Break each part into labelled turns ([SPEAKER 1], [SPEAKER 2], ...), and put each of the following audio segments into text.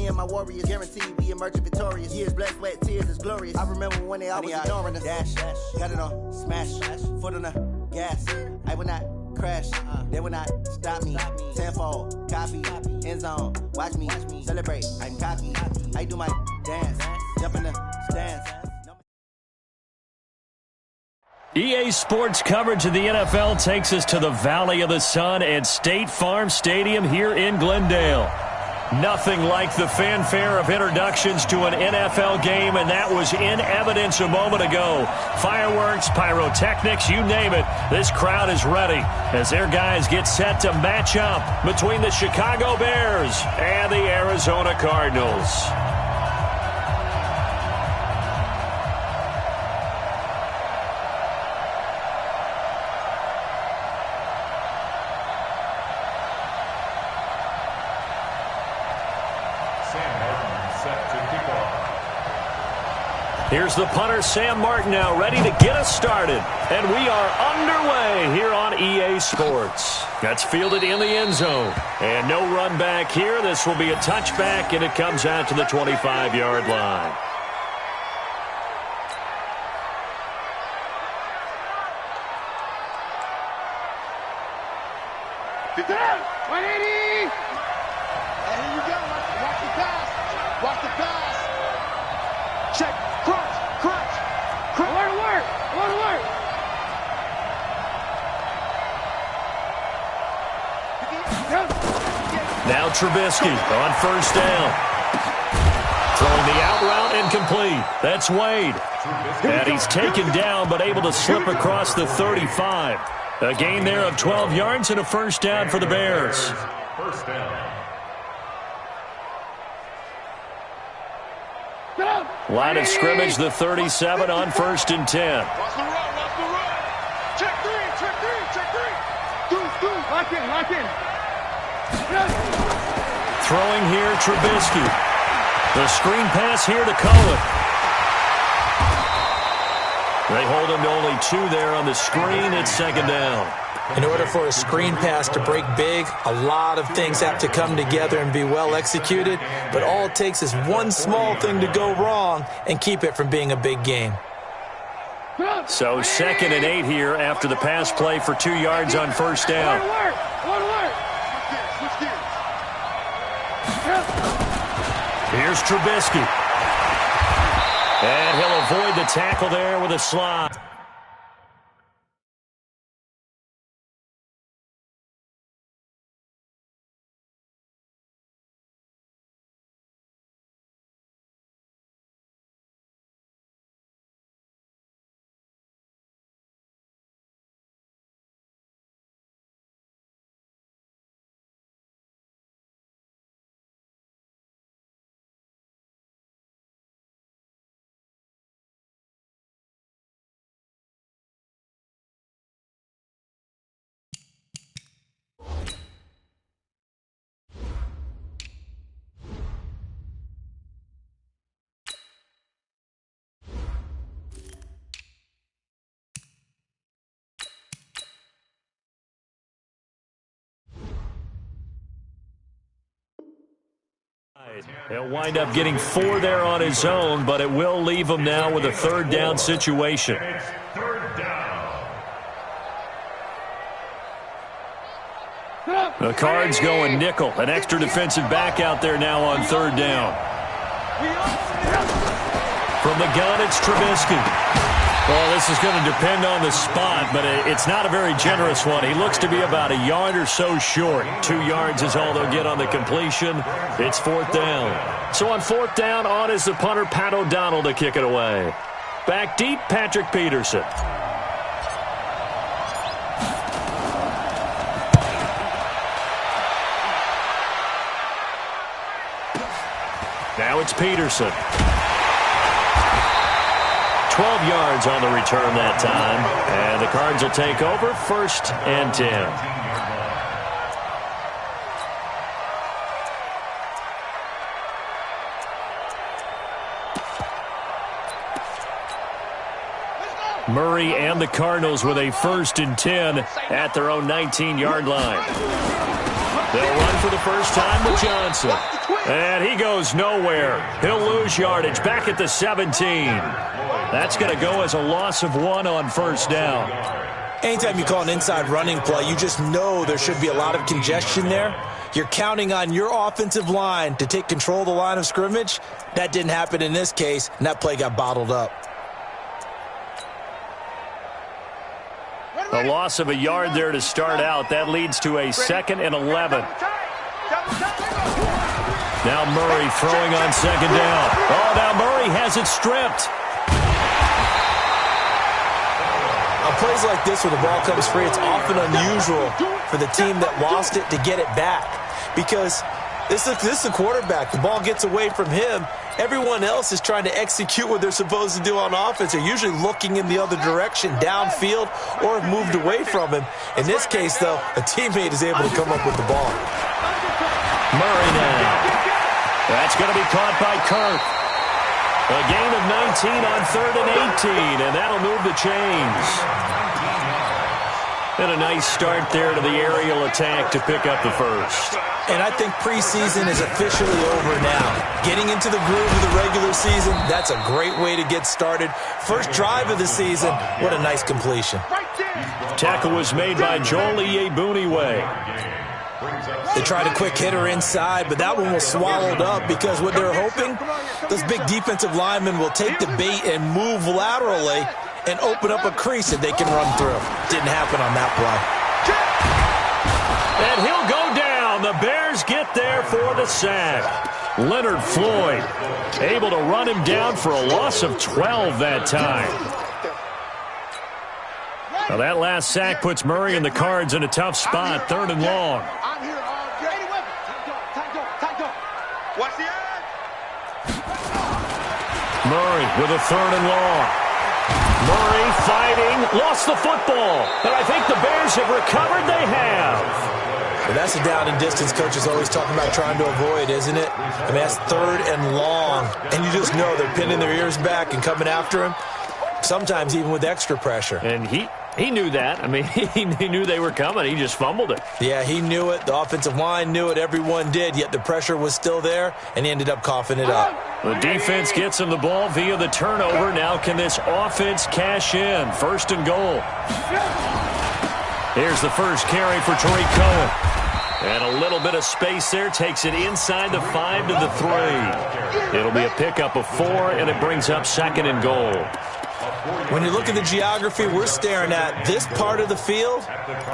[SPEAKER 1] me and my warriors, guaranteed we emerging victorious. Years, blood, sweat, tears is glorious. I remember when they always ignoring us. Dash, got it on, smash, foot on the gas. I will not crash, they will not stop me. Tenfold, copy, end zone, watch me celebrate. I'm cocky, I do my dance, jump in the stands.
[SPEAKER 2] EA Sports coverage of the NFL takes us to the Valley of the Sun at State Farm Stadium here in Glendale. Nothing like the fanfare of introductions to an NFL game, and that was in evidence a moment ago. Fireworks, pyrotechnics, you name it. This crowd is ready as their guys get set to match up between the Chicago Bears and the Arizona Cardinals. Here's the punter, Sam Martin, now ready to get us started. And we are underway here on EA Sports. That's fielded in the end zone. And no run back here. This will be a touchback, and it comes out to the 25-yard line.
[SPEAKER 3] Get down! 180! And here you go. Watch the pass. Watch the pass. Check. Crunch. Alert.
[SPEAKER 2] Now Trubisky on first down. Throwing the out route incomplete. That's Wade. And he's taken down but able to slip across the 35. A gain there of 12 yards and a first down for the Bears.
[SPEAKER 4] First down.
[SPEAKER 2] Line of scrimmage, the 37 on 1st and 10.
[SPEAKER 3] Watch the run. Check three. Lock in.
[SPEAKER 2] Throwing here, Trubisky. The screen pass here to Cohen. They hold him to only 2 there on the screen. It's second down.
[SPEAKER 5] In order for a screen pass to break big, a lot of things have to come together and be well executed, but all it takes is one small thing to go wrong and keep it from being a big game.
[SPEAKER 2] So 2nd and 8 here after the pass play for 2 yards on first down. Here's Trubisky. And he'll avoid the tackle there with a slide. He'll wind up getting 4 there on his own, but it will leave him now with a 3rd down situation. The Cards going nickel. An extra defensive back out there now on 3rd down. From the gun, it's Trubisky. Well, this is going to depend on the spot, but it's not a very generous one. He looks to be about a yard or so short. 2 yards is all they'll get on the completion. It's 4th down. So on 4th down, on is the punter, Pat O'Donnell, to kick it away. Back deep, Patrick Peterson. Now it's Peterson. 12 yards on the return that time. And the Cards will take over 1st and 10. Murray and the Cardinals with a 1st and 10 at their own 19-yard line. They'll run for the first time with Johnson. And he goes nowhere. He'll lose yardage back at the 17. That's going to go as a loss of 1 on first down.
[SPEAKER 5] Anytime you call an inside running play, you just know there should be a lot of congestion there. You're counting on your offensive line to take control of the line of scrimmage. That didn't happen in this case, and that play got bottled up.
[SPEAKER 2] A loss of a yard there to start out. That leads to a 2nd and 11. Now Murray throwing on 2nd down. Oh, now Murray has it stripped.
[SPEAKER 5] On plays like this where the ball comes free, it's often unusual for the team that lost it to get it back. Because this is the quarterback. The ball gets away from him. Everyone else is trying to execute what they're supposed to do on offense. They're usually looking in the other direction, downfield, or have moved away from him. In this case, though, a teammate is able to come up with the ball.
[SPEAKER 2] Murray now. That's going to be caught by Kirk. A gain of 19 on 3rd and 18, and that'll move the chains. And a nice start there to the aerial attack to pick up the first.
[SPEAKER 5] And I think preseason is officially over now. Getting into the groove of the regular season, that's a great way to get started. First drive of the season, what a nice completion.
[SPEAKER 2] Tackle was made by Joel Iyiegbuniwe.
[SPEAKER 5] They tried a quick hitter inside, but that one was swallowed up because what they're hoping, those big defensive linemen will take the bait and move laterally and open up a crease that they can run through. Didn't happen on that play.
[SPEAKER 2] And he'll go down. The Bears get there for the sack. Leonard Floyd able to run him down for a loss of 12 that time. Now that last sack puts Murray and the Cards in a tough spot, 3rd and long. Murray with a 3rd and long. Murray fighting, lost the football. And I think the Bears have recovered. They have.
[SPEAKER 5] Well, that's a down and distance coach is always talking about trying to avoid, isn't it? I mean, that's 3rd and long. And you just know they're pinning their ears back and coming after him, sometimes even with extra pressure.
[SPEAKER 2] And he knew that. I mean, he knew they were coming. He just fumbled it.
[SPEAKER 5] Yeah, he knew it. The offensive line knew it. Everyone did, yet the pressure was still there, and he ended up coughing it up.
[SPEAKER 2] The defense gets him the ball via the turnover. Now can this offense cash in? 1st and goal. Here's the first carry for Tariq Cohen. And a little bit of space there. Takes it inside the 5 to the 3. It'll be a pickup of 4, and it brings up 2nd and goal.
[SPEAKER 5] When you look at the geography we're staring at, this part of the field,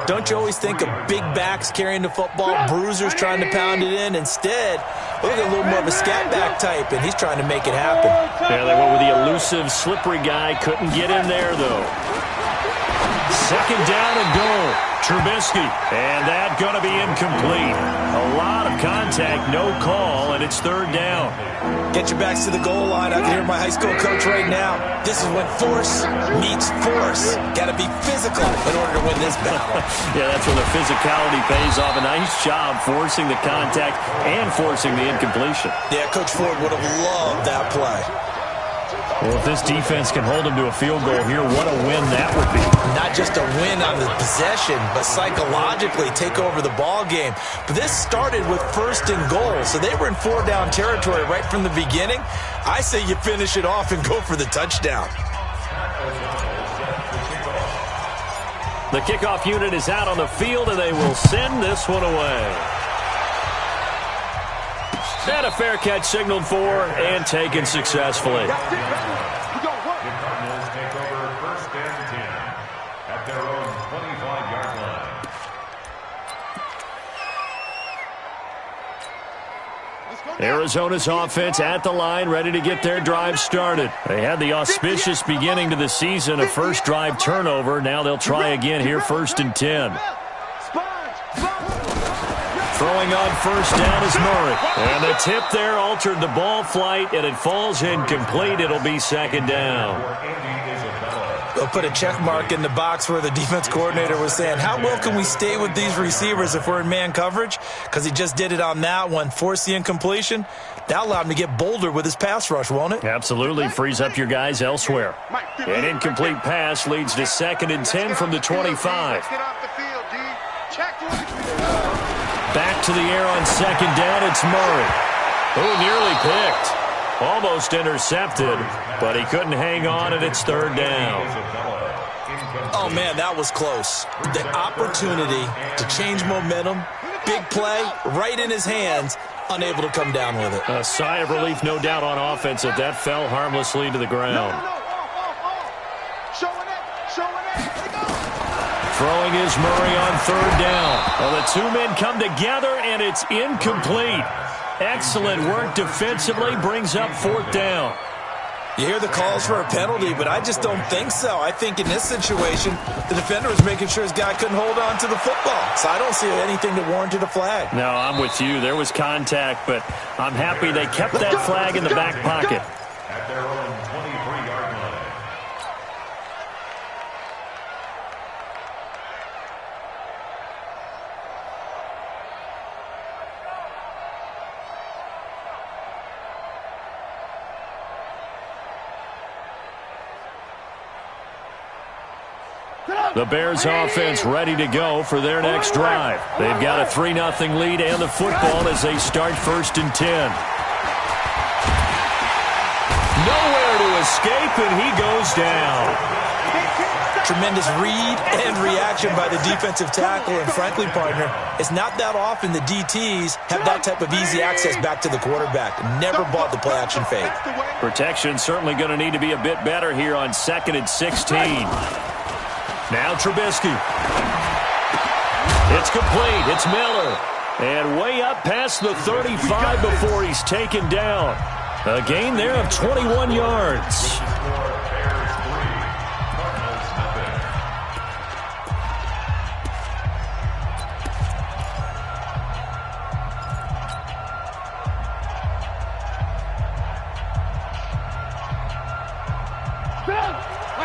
[SPEAKER 5] don't you always think of big backs carrying the football, bruisers trying to pound it in? Instead, look at a little more of a scat back type, and he's trying to make it happen.
[SPEAKER 2] Yeah, they went with the elusive, slippery guy. Couldn't get in there, though. 2nd down and goal. Trubisky, and that's going to be incomplete. A lot of contact, no call, and it's 3rd down.
[SPEAKER 5] Get your backs to the goal line. I can hear my high school coach right now. This is when force meets force. Got to be physical in order to win this battle.
[SPEAKER 2] Yeah, that's when the physicality pays off. A nice job forcing the contact and forcing the incompletion.
[SPEAKER 5] Yeah, Coach Ford would have loved that play.
[SPEAKER 2] Well, if this defense can hold them to a field goal here, what a win that would be.
[SPEAKER 5] Not just a win on the possession, but psychologically take over the ball game. But this started with 1st and goal, so they were in 4-down territory right from the beginning. I say you finish it off and go for the touchdown.
[SPEAKER 2] The kickoff unit is out on the field, and they will send this one away. And a fair catch signaled for and taken successfully. Arizona's offense at the line, ready to get their drive started. They had the auspicious beginning to the season, a first drive turnover. Now they'll try again here, 1st and 10. Throwing on 1st down is Murray. And the tip there altered the ball flight, and it falls incomplete. It'll be 2nd down.
[SPEAKER 5] They'll put a check mark in the box where the defense coordinator was saying, how well can we stay with these receivers if we're in man coverage? Because he just did it on that one, forced the incompletion. That allowed him to get bolder with his pass rush, won't it?
[SPEAKER 2] Absolutely. Frees up your guys elsewhere. An incomplete pass leads to 2nd and 10 from the 25. Back to the air on second down. It's Murray. Oh, nearly picked. Almost intercepted, but he couldn't hang on, and it's third down.
[SPEAKER 5] Oh, man, that was close. The opportunity to change momentum, big play, right in his hands, unable to come down with it.
[SPEAKER 2] A sigh of relief, no doubt, on offense that that fell harmlessly to the ground. Throwing is Murray on third down. Well, the two men come together, and it's incomplete. Excellent work defensively, brings up fourth down.
[SPEAKER 5] You hear the calls for a penalty, but I just don't think so. I think in this situation, the defender was making sure his guy couldn't hold on to the football. So I don't see anything that warranted a flag.
[SPEAKER 2] No, I'm with you. There was contact, but I'm happy they kept that flag in the back pocket.
[SPEAKER 4] At their own 23-yard line.
[SPEAKER 2] The Bears offense ready to go for their next drive. They've got a 3-0 lead and the football as they start 1st and 10. Nowhere to escape, and he goes down.
[SPEAKER 5] Tremendous read and reaction by the defensive tackle, and frankly, partner, it's not that often the DTs have that type of easy access back to the quarterback. Never bought the play-action fake.
[SPEAKER 2] Protection certainly going to need to be a bit better here on 2nd and 16. Now Trubisky. It's complete. It's Miller. And way up past the 35 before he's taken down. A gain there of 21 yards.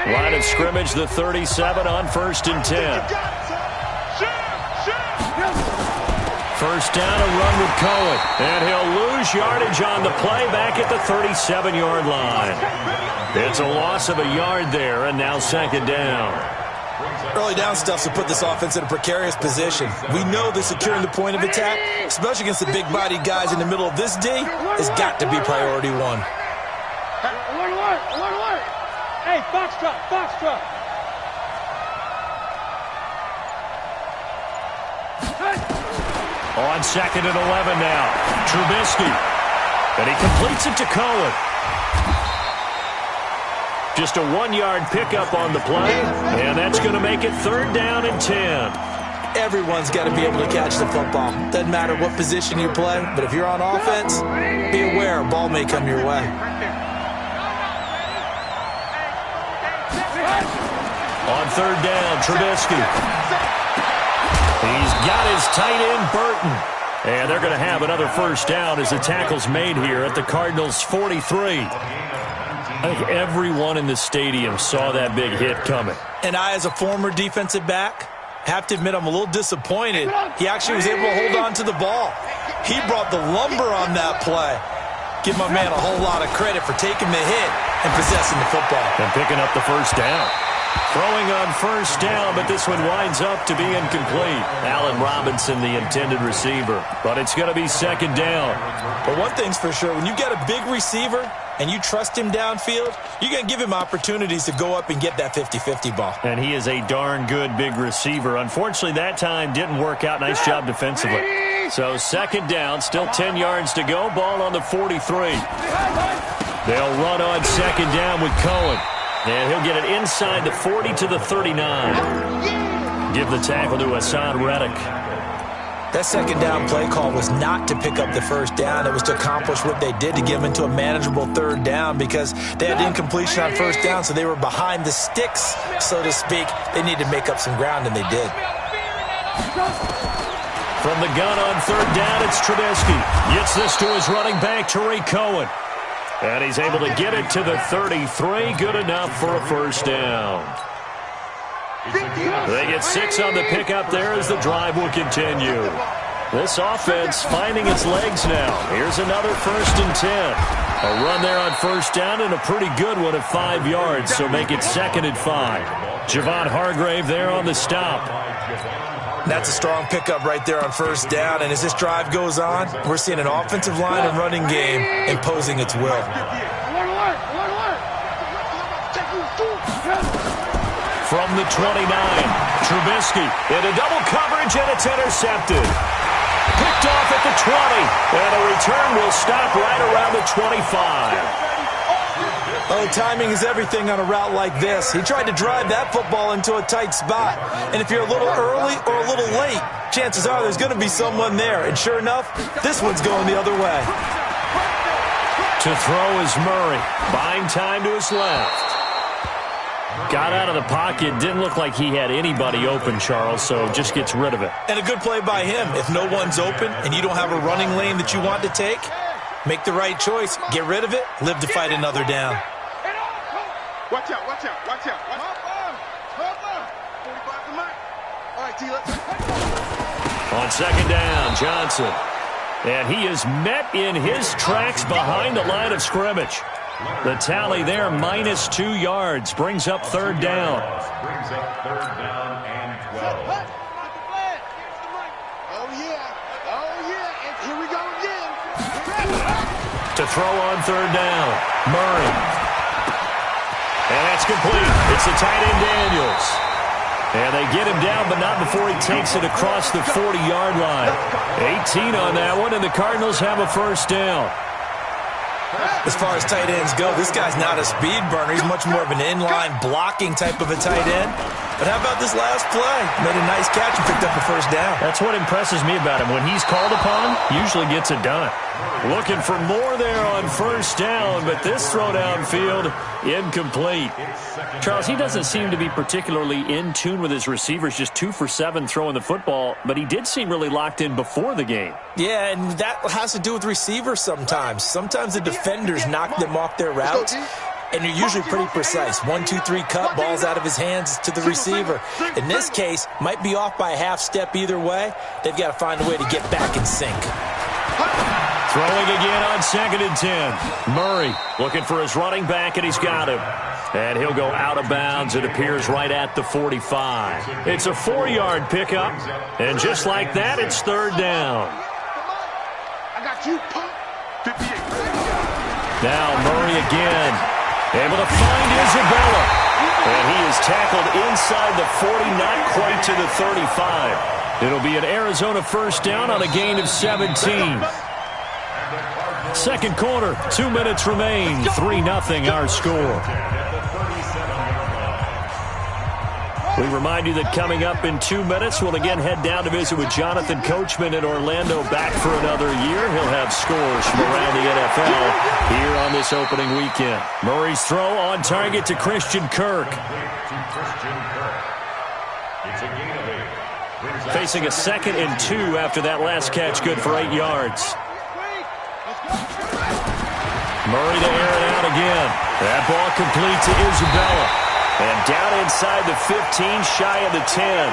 [SPEAKER 2] Line of scrimmage, the 37 on 1st and 10. First down, a run with Cohen. And he'll lose yardage on the play back at the 37-yard line. It's a loss of a yard there, and now 2nd down.
[SPEAKER 5] Early down stuff to put this offense in a precarious position. We know that securing the point of attack, especially against the big-bodied guys in the middle of this D, has got to be priority one.
[SPEAKER 3] Alert. Hey, Foxtrot.
[SPEAKER 2] On 2nd and 11 now. Trubisky. And he completes it to Cohen. Just a 1-yard pickup on the play. And that's going to make it 3rd down and 10.
[SPEAKER 5] Everyone's got to be able to catch the football. Doesn't matter what position you play, but if you're on offense, be aware a ball may come your way.
[SPEAKER 2] On 3rd down, Trubisky. He's got his tight end, Burton. And they're going to have another first down as the tackle's made here at the Cardinals' 43. I think everyone in the stadium saw that big hit coming.
[SPEAKER 5] And I, as a former defensive back, have to admit I'm a little disappointed. He actually was able to hold on to the ball. He brought the lumber on that play. Give my man a whole lot of credit for taking the hit and possessing the football.
[SPEAKER 2] And picking up the first down. Throwing on first down, but this one winds up to be incomplete. Allen Robinson, the intended receiver. But it's going to be 2nd down.
[SPEAKER 5] But one thing's for sure, when you get a big receiver and you trust him downfield, you're going to give him opportunities to go up and get that 50-50 ball.
[SPEAKER 2] And he is a darn good big receiver. Unfortunately, that time didn't work out. Nice job defensively. So 2nd down, still 10 yards to go. Ball on the 43. They'll run on 2nd down with Cohen. And he'll get it inside the 40 to the 39. Give the tackle to Hassan Reddick.
[SPEAKER 5] That 2nd down play call was not to pick up the first down. It was to accomplish what they did to get them into a manageable 3rd down because they had incompletion on first down, so they were behind the sticks, so to speak. They needed to make up some ground, and they did.
[SPEAKER 2] From the gun on 3rd down, it's Trubisky. Gets this to his running back, Tariq Cohen. And he's able to get it to the 33. Good enough for a first down. They get 6 on the pickup there as the drive will continue. This offense finding its legs now. Here's another 1st and 10. A run there on first down and a pretty good one at 5 yards, so make it 2nd and 5. Javon Hargrave there on the stop.
[SPEAKER 5] That's a strong pickup right there on first down. And as this drive goes on, we're seeing an offensive line and running game imposing its will.
[SPEAKER 2] From the 29, Trubisky into double coverage, and it's intercepted. Picked off at the 20, and the return will stop right around the 25.
[SPEAKER 5] Oh, timing is everything on a route like this. He tried to drive that football into a tight spot. And if you're a little early or a little late, chances are there's going to be someone there. And sure enough, this one's going the other way.
[SPEAKER 2] To throw is Murray, buying time to his left. Got out of the pocket, didn't look like he had anybody open, Charles, so just gets rid of it.
[SPEAKER 5] And a good play by him. If no one's open and you don't have a running lane that you want to take, make the right choice, get rid of it, live to fight another down.
[SPEAKER 3] Watch out, watch out, watch out. 45 to Mike. All right, T, let's go.
[SPEAKER 2] On second down, Johnson. And he is met in his tracks behind the line of scrimmage. The tally there, -2 yards, brings up third down.
[SPEAKER 4] Brings up third down and 12.
[SPEAKER 3] Oh, yeah, and here we go again.
[SPEAKER 2] To throw on third down, Murray. And that's complete. It's the tight end, Daniels. And they get him down, but not before he takes it across the 40-yard line. 18 on that one, and the Cardinals have a first down.
[SPEAKER 5] As far as tight ends go, this guy's not a speed burner. He's much more of an inline blocking type of a tight end. But how about this last play? Made a nice catch and picked up the first down.
[SPEAKER 2] That's what impresses me about him. When he's called upon, usually gets it done. Looking for more there on first down, but this throw downfield, incomplete. Charles, he doesn't seem to be particularly in tune with his receivers, just 2 for 7 throwing the football, but he did seem really locked in before the game.
[SPEAKER 5] Yeah, and that has to do with receivers sometimes. Sometimes the defenders knock them off their routes, and you're usually pretty precise. 1, 2, 3 cut, balls out of his hands to the receiver. In this case, might be off by a half step either way. They've got to find a way to get back in sync.
[SPEAKER 2] Throwing again on second and 10. Murray looking for his running back, and he's got him. And he'll go out of bounds. It appears right at the 45. It's a 4-yard pickup, and just like that, it's third down.
[SPEAKER 3] I got you, punk. 58.
[SPEAKER 2] Now Murray again, able to find Isabella. And he is tackled inside the 40, not quite to the 35. It'll be an Arizona first down on a gain of 17. Second quarter, 2 minutes remain. 3-0 our score. We remind you that coming up in 2 minutes, we'll again head down to visit with Jonathan Coachman in Orlando, back for another year. He'll have scores from around the NFL here on this opening weekend. Murray's throw on target to Christian Kirk. Facing a 2nd and 2 after that last catch, good for 8 yards. Murray to air it out again. That ball complete to Isabella. And down inside the 15, shy of the 10.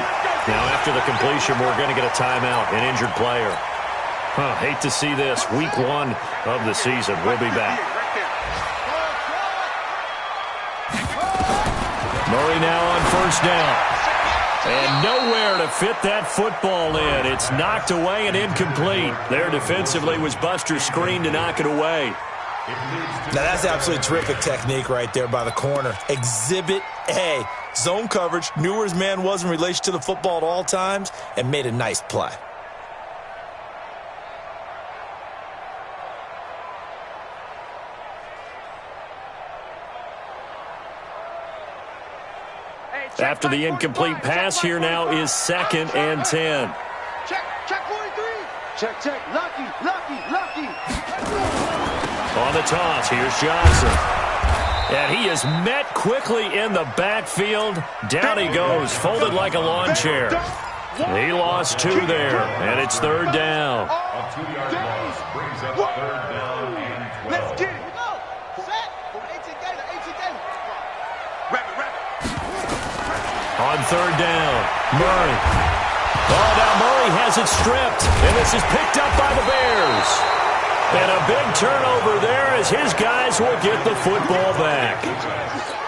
[SPEAKER 2] Now after the completion, we're going to get a timeout, an injured player. Hate to see this. Week 1 of the season. We'll be back. Murray now on first down. And nowhere to fit that football in. It's knocked away and incomplete. There defensively was Buster's screen to knock it away.
[SPEAKER 5] Now that's absolutely terrific technique right there by the corner. Exhibit A. Zone coverage, knew where his man was in relation to the football at all times, and made a nice play.
[SPEAKER 2] After the incomplete pass, here now is 2nd and 10.
[SPEAKER 3] Check 43. Check. Lucky.
[SPEAKER 2] On the toss, here's Johnson. And he is met quickly in the backfield. Down he goes, folded like a lawn chair. He lost 2 there, and it's third down.
[SPEAKER 4] A 2-yard loss brings up third down and 12.
[SPEAKER 3] Let's get it. Set. 18 Gator. Wrap it.
[SPEAKER 2] On third down, Murray. Oh, now Murray has it stripped, and this is picked up by the Bears. And a big turnover there as his guys will get the football back.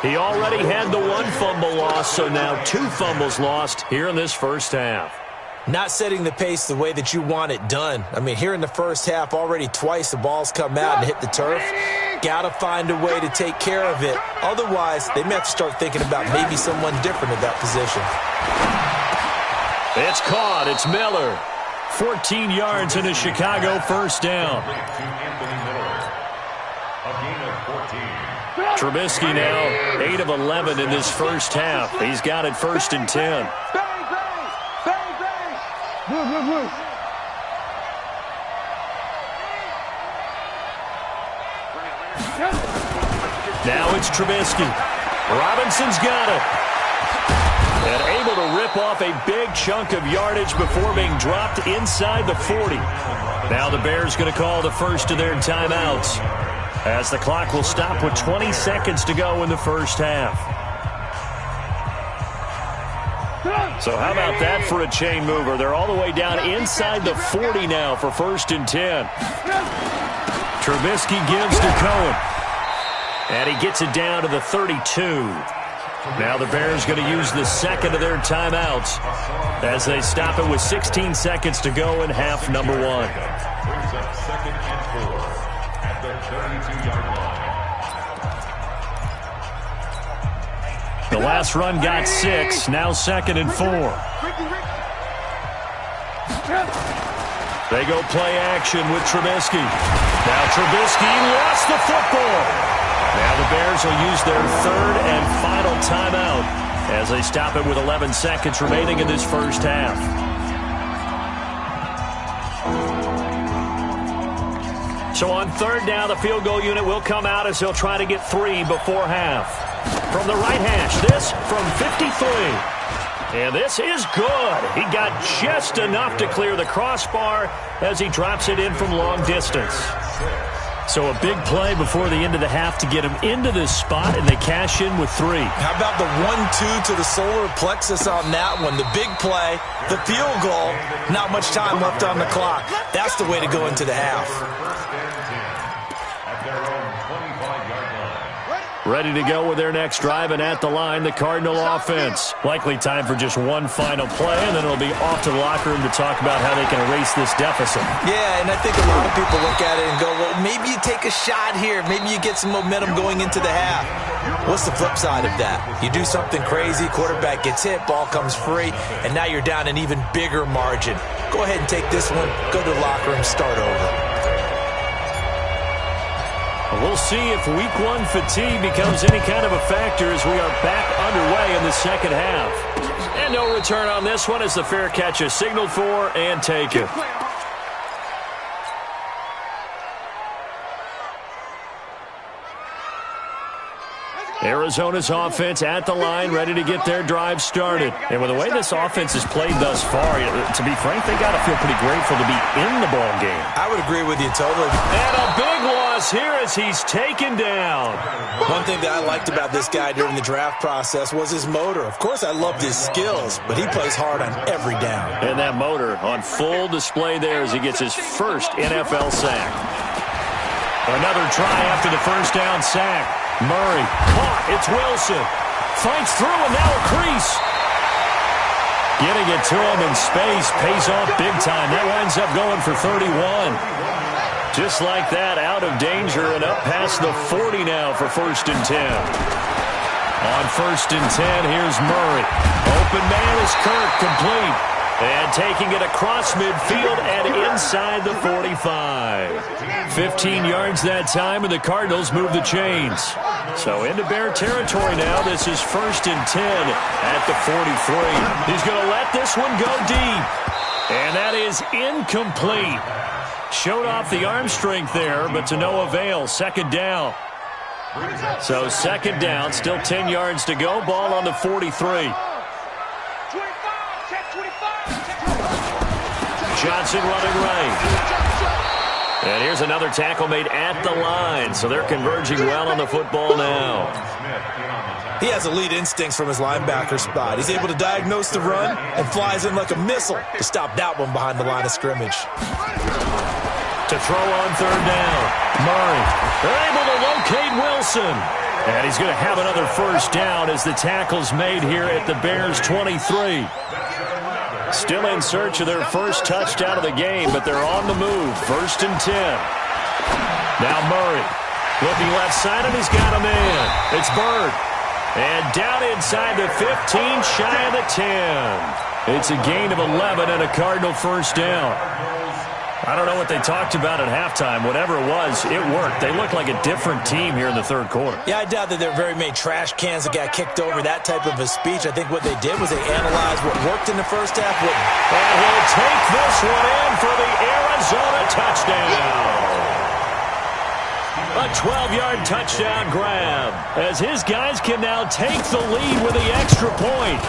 [SPEAKER 2] He already had the 1 fumble loss, so now 2 fumbles lost here in this first half.
[SPEAKER 5] not setting the pace the way that you want it done. I mean, here in the first half, already twice the ball's come out and hit the turf. Got to find a way to take care of it. Otherwise, they may have to start thinking about maybe someone different at that position.
[SPEAKER 2] It's caught. It's Miller. 14 yards in a Chicago first down. Trubisky now 8 of 11 in this first half. He's got it 1st and 10.
[SPEAKER 3] Move.
[SPEAKER 2] Now it's Trubisky. Robinson's got it. And able to rip off a big chunk of yardage before being dropped inside the 40. Now the Bears going to call the first of their timeouts, as the clock will stop with 20 seconds to go in the first half. So how about that for a chain mover? They're all the way down inside the 40 now for 1st and 10. Trubisky gives to Cohen. And he gets it down to the 32. Now the Bears going to use the second of their timeouts as they stop it with 16 seconds to go in half number 1.
[SPEAKER 4] Brings up 2nd and 4 at the 32-yard line.
[SPEAKER 2] The last run got 6. Now 2nd and 4. They go play action with Trubisky. Now Trubisky lost the football. Now the Bears will use their 3rd and final timeout as they stop it with 11 seconds remaining in this first half. So on 3rd down, the field goal unit will come out as he'll try to get 3 before half. From the right hash, this from 53. And this is good. He got just enough to clear the crossbar as he drops it in from long distance. So a big play before the end of the half to get him into this spot, and they cash in with 3.
[SPEAKER 5] How about the 1-2 to the solar plexus on that one? The big play, the field goal, not much time left on the clock. That's the way to go into the half.
[SPEAKER 4] At their own 25-yard line.
[SPEAKER 2] Ready to go with their next drive, and at the line, the Cardinal offense. Likely time for just one final play, and then it'll be off to the locker room to talk about how they can erase this deficit.
[SPEAKER 5] Yeah, and I think a lot of people look at it and go, well, maybe you take a shot here. Maybe you get some momentum going into the half. What's the flip side of that? You do something crazy, quarterback gets hit, ball comes free, and now you're down an even bigger margin. Go ahead and take this one, go to the locker room, start over.
[SPEAKER 2] We'll see if week 1 fatigue becomes any kind of a factor as we are back underway in the second half. And no return on this one as the fair catch is signaled for and taken. Arizona's offense at the line, ready to get their drive started. And with the way this offense has played thus far, to be frank, they got to feel pretty grateful to be in the ball game.
[SPEAKER 5] I would agree with you totally.
[SPEAKER 2] And a big loss here as he's taken down.
[SPEAKER 5] One thing that I liked about this guy during the draft process was his motor. Of course, I loved his skills, but he plays hard on every down.
[SPEAKER 2] And that motor on full display there as he gets his first NFL sack. Another try after the first down sack. Murray caught. It's Wilson. Fights through and now a crease. Getting it to him in space pays off big time. That winds up going for 31. Just like that, out of danger and up past the 40 now for 1st and 10. On 1st and 10, here's Murray. Open man is Kirk, complete. And taking it across midfield and inside the 45. 15 yards that time, and the Cardinals move the chains. So into Bear territory now. This is 1st and 10 at the 43. He's going to let this one go deep. And that is incomplete. Showed off the arm strength there, but to no avail. 2nd down. So 2nd down, still 10 yards to go. Ball on the 43. Johnson running right. And here's another tackle made at the line. So they're converging well on the football now.
[SPEAKER 5] He has elite instincts from his linebacker spot. He's able to diagnose the run and flies in like a missile to stop that one behind the line of scrimmage.
[SPEAKER 2] To throw on 3rd down. Murray. They're able to locate Wilson. And he's going to have another first down as the tackle's made here at the Bears' 23. Still in search of their first touchdown of the game, but they're on the move. 1st and 10. Now Murray. Looking left side, and he's got him in. It's Bird. And down inside the 15, shy of the 10. It's a gain of 11 and a Cardinal first down. I don't know what they talked about at halftime. Whatever it was, it worked. They looked like a different team here in the third quarter. Yeah, I doubt that there were very many trash cans that got kicked over, that type of a speech. I think what they did was they analyzed what worked in the first half. And he'll take this one in for the Arizona touchdown. A 12-yard touchdown grab as his guys can now take the lead with the extra point.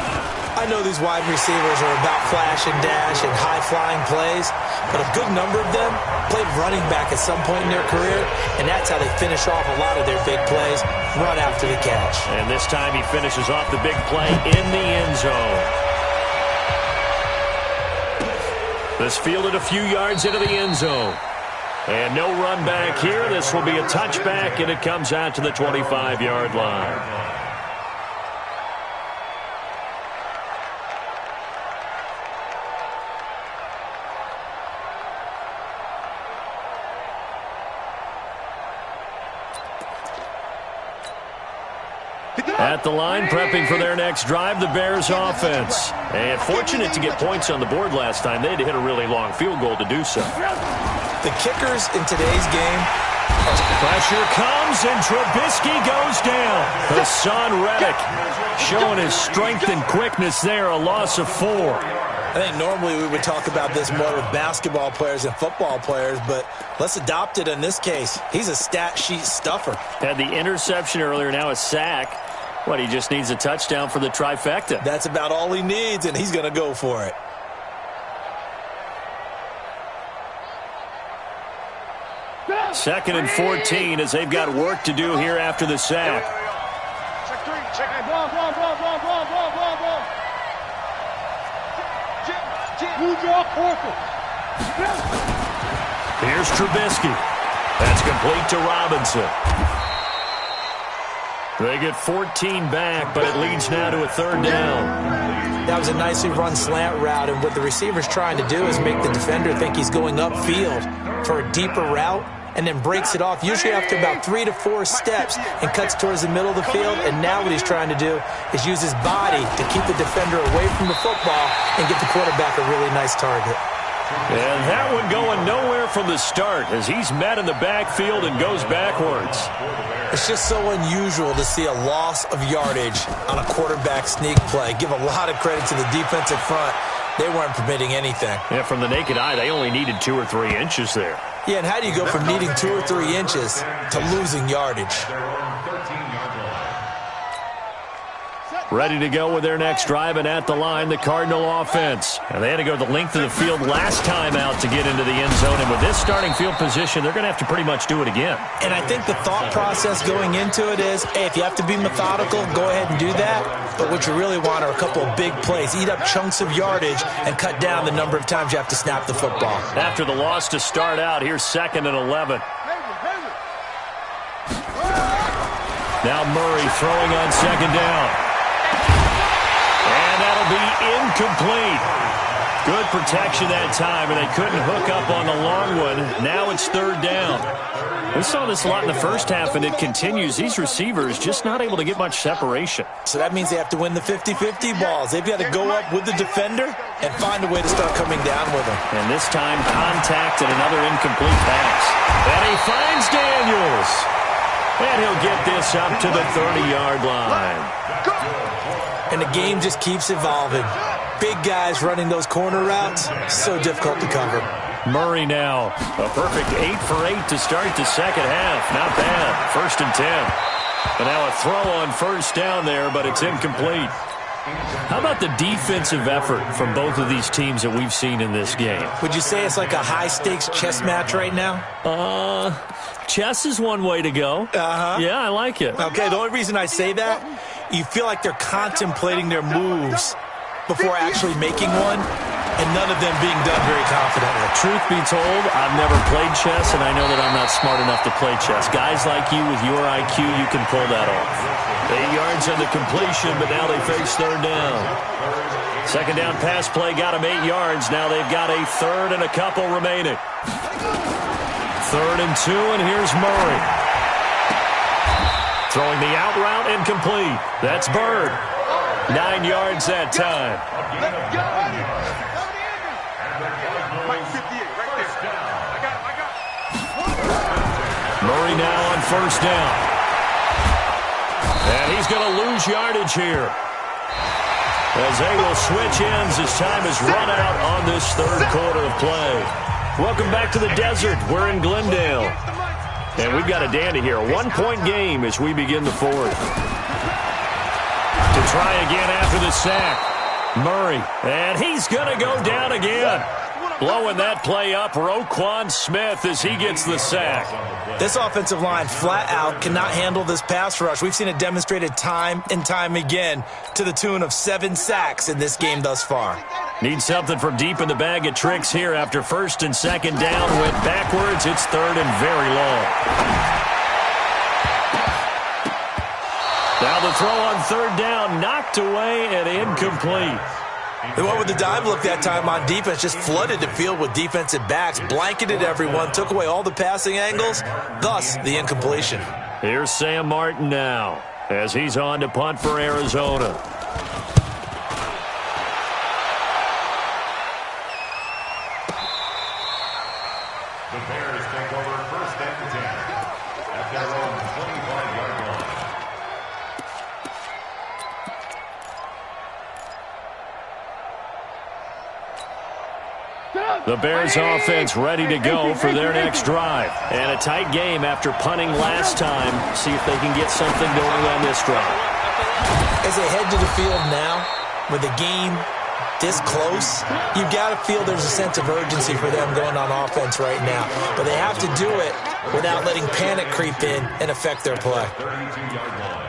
[SPEAKER 2] I know these wide receivers are about flash and dash and high-flying plays, but a good number of them played running back at some point in their career, and that's how they finish off a lot of their big plays, run after the catch. And this time he finishes off the big play in the end zone. This fielded a few yards into the end zone. And no run back here. This will be a touchback, and it comes out to the 25-yard line. At the line, prepping for their next drive, the Bears offense. And fortunate to get points on the board last time. They had to hit a really long field goal to do so. The kickers in today's game. Pressure comes, and Trubisky goes down. Hassan Reddick showing his strength and quickness there, a loss of 4. I think normally we would talk about this more with basketball players and football players, but let's adopt it in this case. He's a stat sheet stuffer. Had the interception earlier, now a sack. What, he just needs a touchdown for the trifecta. That's about all he needs, and he's going to go for it. Second and 14 as they've got work to do here after the sack.
[SPEAKER 3] Check 3. Check. Hey, ball.
[SPEAKER 2] Here's Trubisky. That's complete to Robinson. They get 14 back, but it leads now to a 3rd down. That was a nicely run slant route, and what the receiver's trying to do is make the defender think he's going upfield for a deeper route, and then breaks it off, usually after about 3 to 4 steps, and cuts towards the middle of the field. And now what he's trying to do is use his body to keep the defender away from the football and get the quarterback a really nice target. And that one going nowhere from the start as he's met in the backfield and goes backwards. It's just so unusual to see a loss of yardage on a quarterback sneak play. Give a lot of credit to the defensive front. They weren't permitting anything. Yeah, from the naked eye, they only needed 2 or 3 inches there. Yeah, and how do you go from needing 2 or 3 inches to losing yardage? Ready to go with their next drive, and at the line, the Cardinal offense. And they had to go the length of the field last time out to get into the end zone. And with this starting field position, they're going to have to pretty much do it again. And I think the thought process going into it is, hey, if you have to be methodical, go ahead and do that. But what you really want are a couple of big plays. Eat up chunks of yardage and cut down the number of times you have to snap the football. After the loss to start out, here's 2nd and 11. Now Murray throwing on 2nd down. And that'll be incomplete. Good protection that time, and they couldn't hook up on the long one. Now it's 3rd down. We saw this a lot in the first half, and it continues. These receivers just not able to get much separation. So that means they have to win the 50-50 balls. They've got to go up with the defender and find a way to start coming down with them. And this time, contact and another incomplete pass. And he finds Daniels. And he'll get this up to the 30-yard line. And the game just keeps evolving. Big guys running those corner routes, so difficult to cover. Murray now, a perfect 8 for 8 to start the second half. Not bad. 1st and 10. And now a throw on 1st down there, but it's incomplete. How about the defensive effort from both of these teams that we've seen in this game? Would you say it's like a high-stakes chess match right now? Chess is one way to go. Yeah, I like it. Okay, the only reason I say that, you feel like they're contemplating their moves before actually making one.
[SPEAKER 5] and none of them being done very confidently.
[SPEAKER 2] Truth be told, I've never played chess, and I know that I'm not smart enough to play chess. Guys like you with your IQ, you can pull that off. 8 yards on the completion, but now they face third down. Second down pass play got them 8 yards. Now they've got a third and a couple remaining. 3rd and 2, and here's Murray. Throwing the out route incomplete. That's Bird. 9 yards that time. Murray now on first down. And he's going to lose yardage here, as they will switch ends as time is run out on this third quarter of play. Welcome back to the desert. We're in Glendale. And we've got a dandy here. A 1-point game as we begin the fourth. To try again after the sack. Murray. And he's going to go down again. Blowing that play up, Roquan Smith, as he gets the sack.
[SPEAKER 5] This offensive line flat out cannot handle this pass rush. We've seen it demonstrated time and time again to the tune of 7 sacks in this game thus far.
[SPEAKER 2] Need something from deep in the bag of tricks here after first and second down. Went backwards. It's third and very long. Now the throw on third down, knocked away and incomplete.
[SPEAKER 5] They went with the dime look that time on defense, just flooded the field with defensive backs, blanketed everyone, took away all the passing angles, thus the incompletion.
[SPEAKER 2] Here's Sam Martin now as he's on to punt for Arizona.
[SPEAKER 4] The Bears take over first and 10 at their own 25-yard line.
[SPEAKER 2] The Bears offense ready to go for their next drive. And a tight game after punting last time. See if they can get something going on this drive.
[SPEAKER 5] As they head to the field now, with the game this close, you've got to feel there's a sense of urgency for them going on offense right now. But they have to do it without letting panic creep in and affect their play.
[SPEAKER 4] 32-yard line.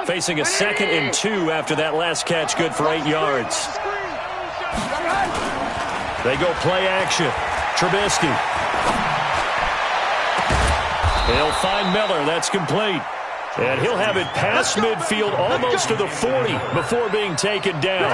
[SPEAKER 2] Facing a 2nd and 2 after that last catch, good for 8 yards. They go play action. Trubisky. He'll find Miller. That's complete. And he'll have it past midfield almost to the 40 before being taken down.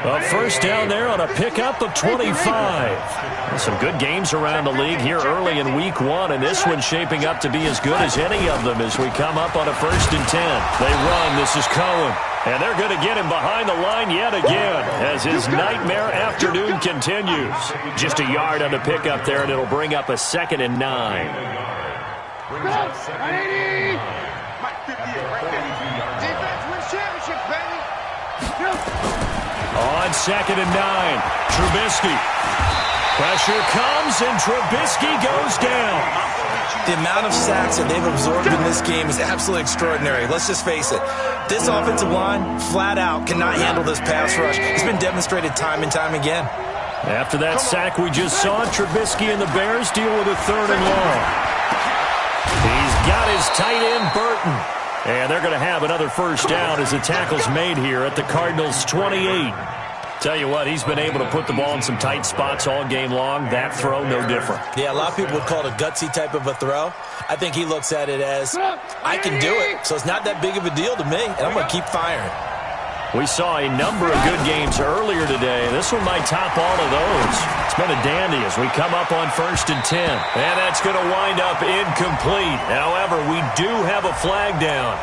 [SPEAKER 2] A first down there on a pickup of 25. Some good games around the league here early in week 1, and this one's shaping up to be as good as any of them as we come up on a 1st and 10. They run. This is Cohen. And they're going to get him behind the line yet again as his nightmare afternoon continues. Just a yard on the pickup there, and it'll bring up a 2nd and 9.
[SPEAKER 3] Defense wins championships, baby.
[SPEAKER 2] On 2nd and 9, Trubisky. Pressure comes, and Trubisky goes down.
[SPEAKER 5] The amount of sacks that they've absorbed in this game is absolutely extraordinary. Let's just face it. This offensive line, flat out, cannot handle this pass rush. It's been demonstrated time and time again.
[SPEAKER 2] After that sack we just saw, Trubisky and the Bears deal with a 3rd and long. He's got his tight end, Burton. And they're going to have another first down as the tackle's made here at the Cardinals' 28. Tell you what, he's been able to put the ball in some tight spots all game long. That throw, no different.
[SPEAKER 5] Yeah, a lot of people would call it a gutsy type of a throw. I think he looks at it as, I can do it, so it's not that big of a deal to me, and I'm going to keep firing.
[SPEAKER 2] We saw a number of good games earlier today. This one might top all of those. It's been a dandy as we come up on 1st and 10. And that's going to wind up incomplete. However, we do have a flag down.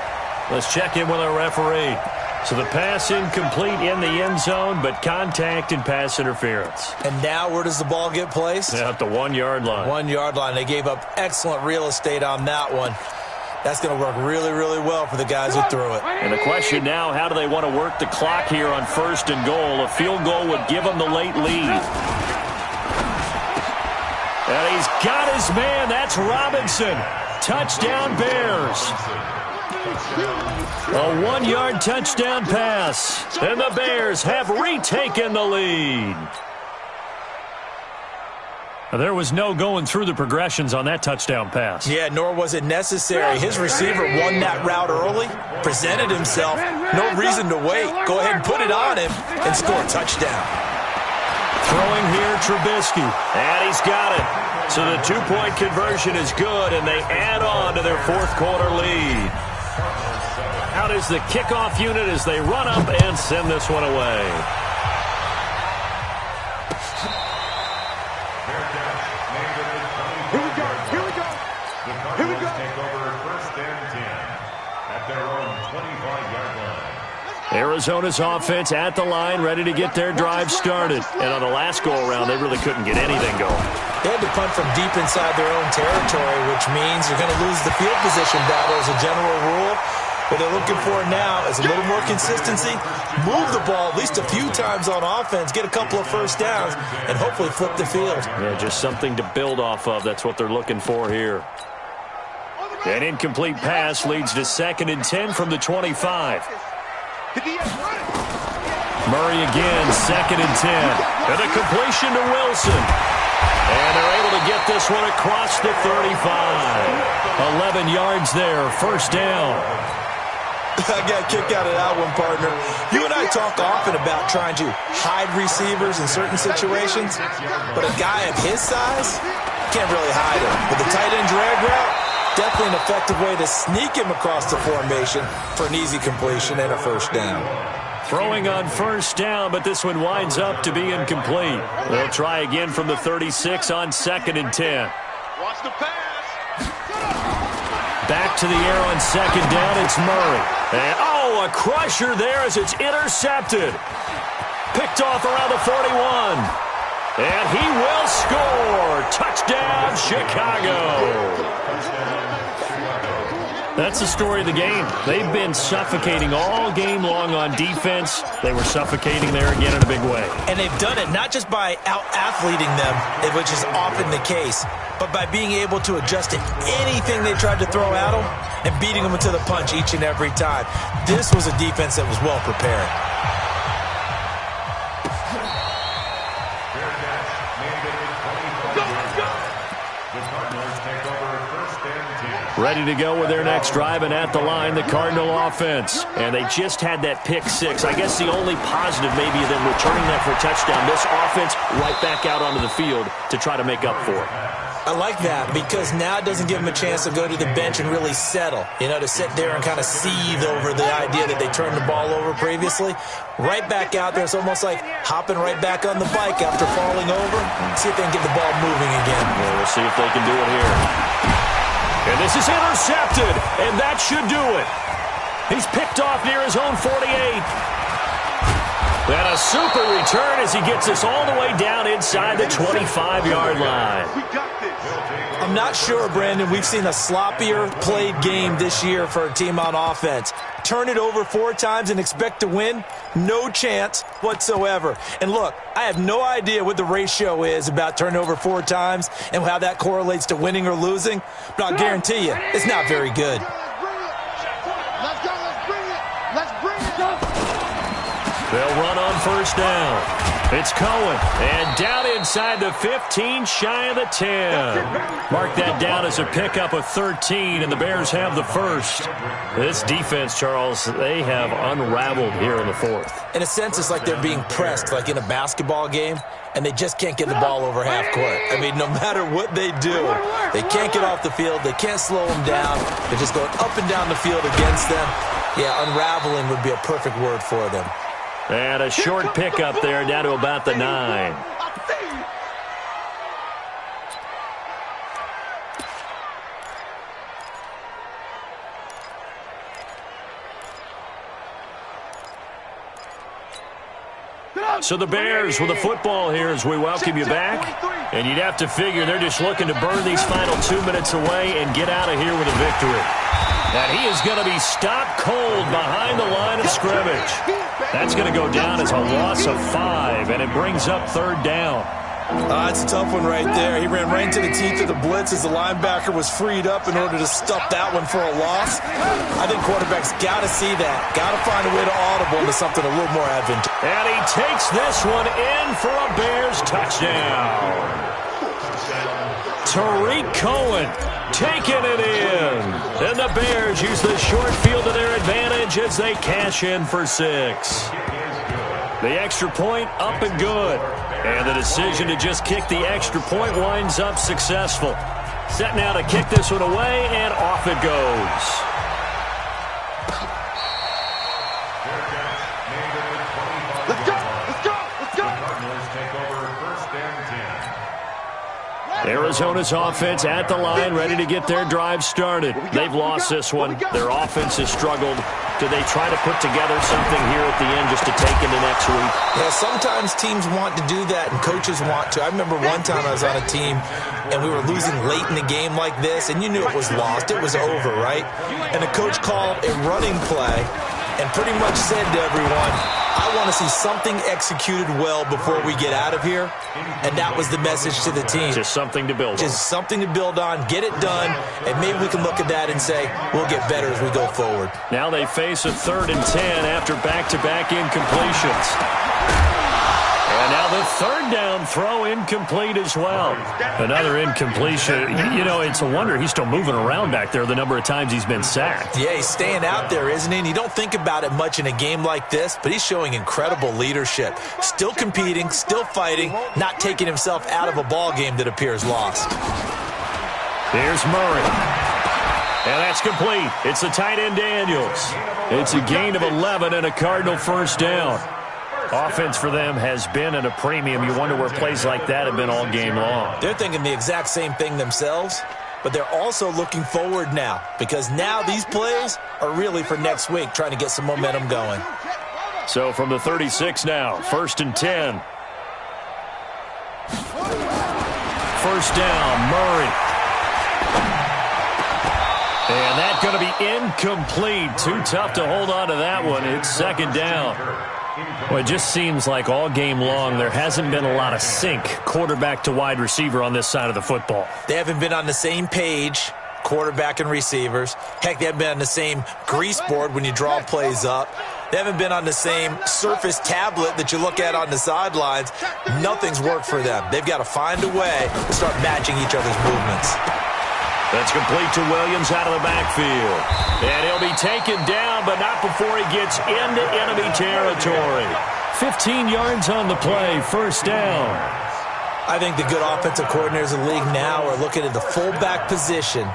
[SPEAKER 2] Let's check in with our referee. So the pass incomplete in the end zone, but contact and pass interference.
[SPEAKER 5] And now where does the ball get placed?
[SPEAKER 2] At the 1-yard line.
[SPEAKER 5] 1-yard line. They gave up excellent real estate on that one. That's going to work really, really well for the guys who threw it.
[SPEAKER 2] And the question now, how do they want to work the clock here on 1st and goal? A field goal would give them the late lead. And he's got his man. That's Robinson. Touchdown, Bears. A 1-yard touchdown pass. And the Bears have retaken the lead. There was no going through the progressions on that touchdown pass.
[SPEAKER 5] Yeah, nor was it necessary. His receiver won that route early, presented himself, no reason to wait. Go ahead and put it on him and score a touchdown.
[SPEAKER 2] Throwing here, Trubisky, and he's got it. So the two-point conversion is good, and they add on to their fourth-quarter lead. Out is the kickoff unit as they run up and send this one away. Arizona's offense at the line, ready to get their drive started. And on the last go-around, they really couldn't get anything going.
[SPEAKER 5] They had to punt from deep inside their own territory, which means you're going to lose the field position battle as a general rule. What they're looking for now is a little more consistency, move the ball at least a few times on offense, get a couple of first downs, and hopefully flip the field.
[SPEAKER 2] Yeah, just something to build off of. That's what they're looking for here. An incomplete pass leads to 2nd and 10 from the 25. Murray again, 2nd and 10. And a completion to Wilson. And they're able to get this one across the 35. 11 yards there, first down.
[SPEAKER 5] I got a kick out of that one, partner. You and I talk often about trying to hide receivers in certain situations, but a guy of his size can't really hide him. With the tight end drag route, definitely an effective way to sneak him across the formation for an easy completion and a first down.
[SPEAKER 2] Throwing on first down, but this one winds up to be incomplete. They'll try again from the 36 on 2nd and 10.
[SPEAKER 3] Watch the pass.
[SPEAKER 2] Back to the air on 2nd down, it's Murray. And, a crusher there as it's intercepted. Picked off around the 41. And he will score. Touchdown, Chicago. That's the story of the game. They've been suffocating all game long on defense. They were suffocating there again in a big way.
[SPEAKER 5] And they've done it not just by out-athleting them, which is often the case, but by being able to adjust to anything they tried to throw at them and beating them to the punch each and every time. This was a defense that was well prepared.
[SPEAKER 2] Ready to go with their next drive, and at the line, the Cardinal offense. And they just had that pick six. I guess the only positive maybe of them returning that for a touchdown. This offense right back out onto the field to try to make up for it.
[SPEAKER 5] I like that because now it doesn't give them a chance to go to the bench and really settle, to sit there and kind of seethe over the idea that they turned the ball over previously. Right back out there, it's almost like hopping right back on the bike after falling over. See if they can get the ball moving again.
[SPEAKER 2] Well, we'll see if they can do it here. And this is intercepted, and that should do it. He's picked off near his own 48. And a super return as he gets us all the way down inside the 25-yard line.
[SPEAKER 5] I'm not sure, Brandon, we've seen a sloppier played game this year for a team on offense. Turn it over 4 times and expect to win? No chance whatsoever. And look, I have no idea what the ratio is about turning over 4 times and how that correlates to winning or losing, but I'll guarantee you, it's not very good.
[SPEAKER 3] Let's go, let's bring it.
[SPEAKER 2] They'll run on first down. It's Cohen, and down inside the 15, shy of the 10. Mark that down as a pickup of 13, and the Bears have the first. This defense, Charles, they have unraveled here in the fourth.
[SPEAKER 5] In a sense, it's like they're being pressed, like in a basketball game, and they just can't get the ball over half court. I mean, no matter what they do, they can't get off the field. They can't slow them down. They're just going up and down the field against them. Yeah, unraveling would be a perfect word for them.
[SPEAKER 2] And a short pickup there down to about the 9. So the Bears with the football here as we welcome you back. And you'd have to figure they're just looking to burn these final 2 minutes away and get out of here with a victory. And he is going to be stopped cold behind the line of scrimmage. That's going to go down as a loss of 5, and it brings up 3rd down.
[SPEAKER 5] It's a tough one right there. He ran right into the teeth of the blitz as the linebacker was freed up in order to stuff that one for a loss. I think quarterbacks got to see that. Got to find a way to audible into something a little more advantageous.
[SPEAKER 2] And he takes this one in for a Bears touchdown. Tariq Cohen taking it in. And the Bears use the short field to their advantage as they cash in for 6. The extra point up and good. And the decision to just kick the extra point winds up successful. Set now to kick this one away, and off it goes.
[SPEAKER 3] Let's go! Let's go! Let's go!
[SPEAKER 4] Cardinals take over 1st and 10.
[SPEAKER 2] Arizona's offense at the line, ready to get their drive started. They've lost this one. Their offense has struggled. Do they try to put together something here at the end just to take into next week?
[SPEAKER 5] Yeah, sometimes teams want to do that and coaches want to. I remember one time I was on a team and we were losing late in the game like this, and you knew it was lost. It was over, right? And the coach called a running play and pretty much said to everyone, I want to see something executed well before we get out of here. And that was the message to the team.
[SPEAKER 2] Just something to build on.
[SPEAKER 5] Just something to build on, get it done, and maybe we can look at that and say, we'll get better as we go forward.
[SPEAKER 2] Now they face a 3rd and 10 after back-to-back incompletions. And now the 3rd down throw incomplete as well. Another incompletion. You know, it's a wonder he's still moving around back there the number of times he's been sacked.
[SPEAKER 5] Yeah, he's staying out there, isn't he? And you don't think about it much in a game like this, but he's showing incredible leadership. Still competing, still fighting, not taking himself out of a ball game that appears lost.
[SPEAKER 2] Here's Murray. And that's complete. It's the tight end Daniels. It's a gain of 11 and a Cardinal 1st down. Offense for them has been at a premium. You wonder where plays like that have been all game long.
[SPEAKER 5] They're thinking the exact same thing themselves, but they're also looking forward now because now these plays are really for next week, trying to get some momentum going.
[SPEAKER 2] So from the 36 now, 1st and 10. 1st down, Murray. And that's going to be incomplete. Too tough to hold on to that one. It's 2nd down. Well, it just seems like all game long there hasn't been a lot of sync quarterback to wide receiver on this side of the football.
[SPEAKER 5] They haven't been on the same page, quarterback and receivers. Heck, they haven't been on the same grease board when you draw plays up. They haven't been on the same Surface tablet that you look at on the sidelines. Nothing's worked for them. They've got to find a way to start matching each other's movements.
[SPEAKER 2] That's complete to Williams out of the backfield. And he'll be taken down, but not before he gets into enemy territory. 15 yards on the play, 1st down.
[SPEAKER 5] I think the good offensive coordinators in the league now are looking at the fullback position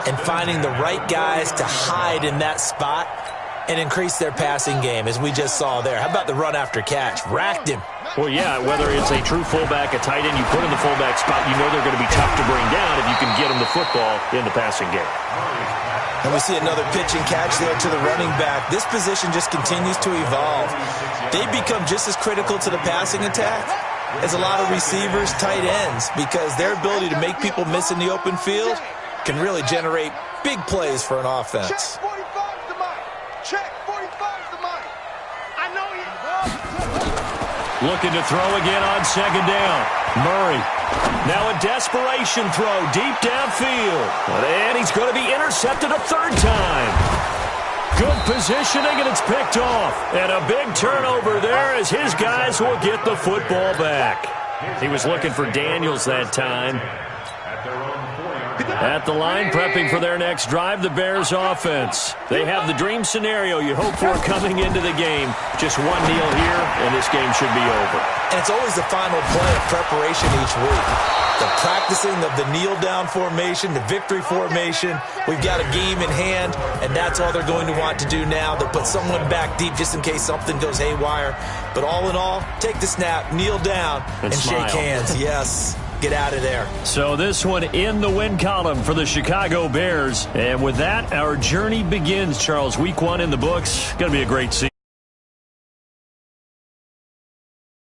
[SPEAKER 5] and finding the right guys to hide in that spot and increase their passing game, as we just saw there. How about the run after catch? Racked him.
[SPEAKER 2] Well, yeah, whether it's a true fullback, a tight end, you put in the fullback spot, you know they're going to be tough to bring down if you can get them the football in the passing game.
[SPEAKER 5] And we see another pitch and catch there to the running back. This position just continues to evolve. They become just as critical to the passing attack as a lot of receivers, tight ends, because their ability to make people miss in the open field can really generate big plays for an offense.
[SPEAKER 3] Check 45's the mic. Check 45's the mic. I know you.
[SPEAKER 2] Looking to throw again on 2nd down. Murray. Now a desperation throw deep downfield. And he's going to be intercepted a 3rd time. Good positioning, and it's picked off. And a big turnover there as his guys will get the football back. He was looking for Daniels that time. At the line, prepping for their next drive, the Bears offense. They have the dream scenario you hope for coming into the game. Just one kneel here, and this game should be over.
[SPEAKER 5] And it's always the final play of preparation each week. The practicing of the kneel-down formation, the victory formation. We've got a game in hand, and that's all they're going to want to do now. They'll put someone back deep just in case something goes haywire. But all in all, take the snap, kneel down, and shake hands. Yes. Get out of there.
[SPEAKER 2] So this one in the win column for the Chicago Bears. And with that, our journey begins, Charles. Week 1 in the books. Going to be a great season.